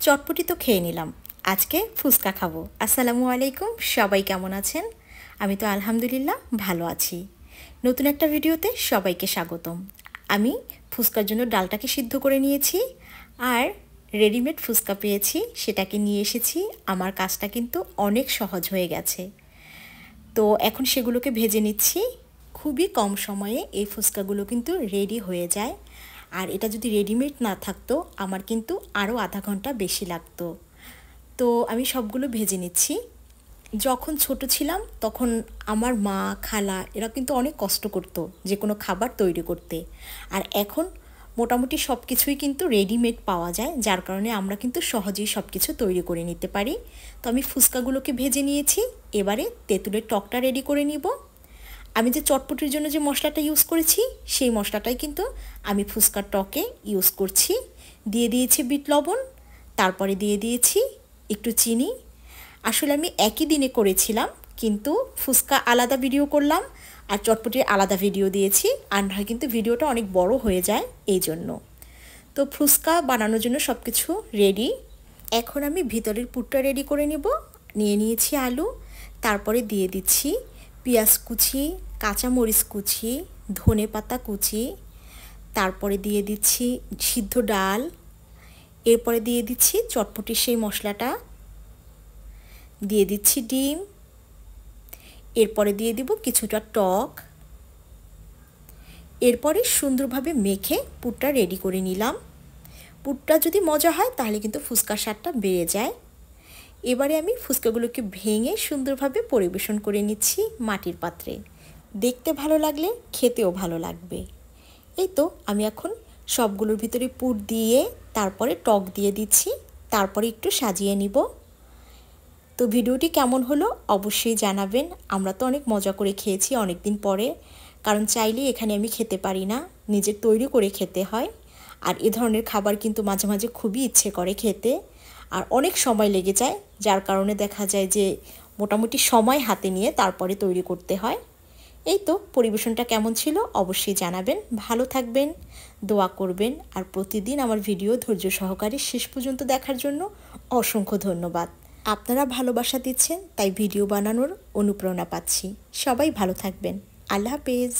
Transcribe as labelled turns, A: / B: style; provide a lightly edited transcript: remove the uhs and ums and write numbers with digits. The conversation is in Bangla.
A: চটপটি তো খেয়ে নিলাম, আজকে ফুচকা খাবো। আসসালামু আলাইকুম, সবাই কেমন আছেন? আমি তো আলহামদুলিল্লাহ ভালো আছি। নতুন একটা ভিডিওতে সবাইকে স্বাগতম। আমি ফুচকার জন্য ডালটাকে সিদ্ধ করে নিয়েছি আর রেডিমেড ফুচকা পেয়েছি, সেটাকে নিয়ে এসেছি। আমার কাজটা কিন্তু অনেক সহজ হয়ে গেছে। তো এখন সেগুলোকে ভেজে নিচ্ছি। খুবই কম সময়ে এই ফুচকাগুলো কিন্তু রেডি হয়ে যায়। আর এটা যদি রেডিমেড না থাকতো আমার কিন্তু আরও আধা ঘন্টা বেশি লাগতো। তো আমি সবগুলো ভেজে নিচ্ছি। যখন ছোট ছিলাম তখন আমার মা, খালা এরা কিন্তু অনেক কষ্ট করতো যে কোনো খাবার তৈরি করতে। আর এখন মোটামুটি সব কিছুই কিন্তু রেডিমেড পাওয়া যায়, যার কারণে আমরা কিন্তু সহজেই সব কিছু তৈরি করে নিতে পারি। তো আমি ফুচকাগুলোকে ভেজে নিয়েছি, এবারে তেঁতুলের টকটা রেডি করে নিব। আমি যে চটপটির জন্য যে মশলাটা ইউজ করেছি সেই মশলাটাই কিন্তু আমি ফুচকার টকে ইউজ করছি। দিয়ে দিয়েছি বিট লবণ, তারপরে দিয়ে দিয়েছি একটু চিনি। আসলে আমি একই দিনে করেছিলাম, কিন্তু ফুচকা আলাদা ভিডিও করলাম আর চটপটির আলাদা ভিডিও দিয়েছি, আর নয় কিন্তু ভিডিওটা অনেক বড় হয়ে যায় এই জন্য। তো ফুচকা বানানোর জন্য সব কিছু রেডি। এখন আমি ভিতরের পুরটা রেডি করে নেব। নিয়ে নিয়েছি আলু, তারপরে দিয়ে দিচ্ছি পেঁয়াজ কুচি, কাঁচামরিচ কুচি, ধনে পাতা কুচি, তারপরে দিয়ে দিচ্ছি সিদ্ধ ডাল, এরপরে দিয়ে দিচ্ছি চটপটির সেই মশলাটা, দিয়ে দিচ্ছি ডিম, এরপরে দিয়ে দিব কিছুটা টক। এরপরে সুন্দরভাবে মেখে পুরটা রেডি করে নিলাম। পুরটা যদি মজা হয় তাহলে কিন্তু ফুচকার স্বাদটা বেড়ে যায়। এবারে আমি ফুচকাগুলোকে ভেঙে সুন্দরভাবে পরিবেশন করে নিচ্ছি মাটির পাত্রে। দেখতে ভালো লাগলে খেতেও ভালো লাগবে। এই তো আমি এখন সবগুলোর ভিতরে পুর দিয়ে তারপরে টক দিয়ে দিচ্ছি, তারপরে একটু সাজিয়ে নিব। তো ভিডিওটি কেমন হলো অবশ্যই জানাবেন। আমরা তো অনেক মজা করে খেয়েছি অনেক দিন পরে, কারণ চাইলেই এখানে আমি খেতে পারি না, নিজের তৈরি করে খেতে হয়। আর এ ধরনের খাবার কিন্তু মাঝে মাঝে খুবই ইচ্ছে করে খেতে, আর অনেক সময় লেগে যায়, যার কারণে দেখা যায় যে মোটামুটি সময় হাতে নিয়ে তারপরে তৈরি করতে হয়। এই তো পরিবেশনটা কেমন ছিল অবশ্যই জানাবেন। ভালো থাকবেন, দোয়া করবেন, আর প্রতিদিন আমার ভিডিও ধৈর্য সহকারে শেষ পর্যন্ত দেখার জন্য অসংখ্য ধন্যবাদ। আপনারা ভালোবাসা দিচ্ছেন তাই ভিডিও বানানোর অনুপ্রেরণা পাচ্ছি। সবাই ভালো থাকবেন। আল্লাহ হাফেজ।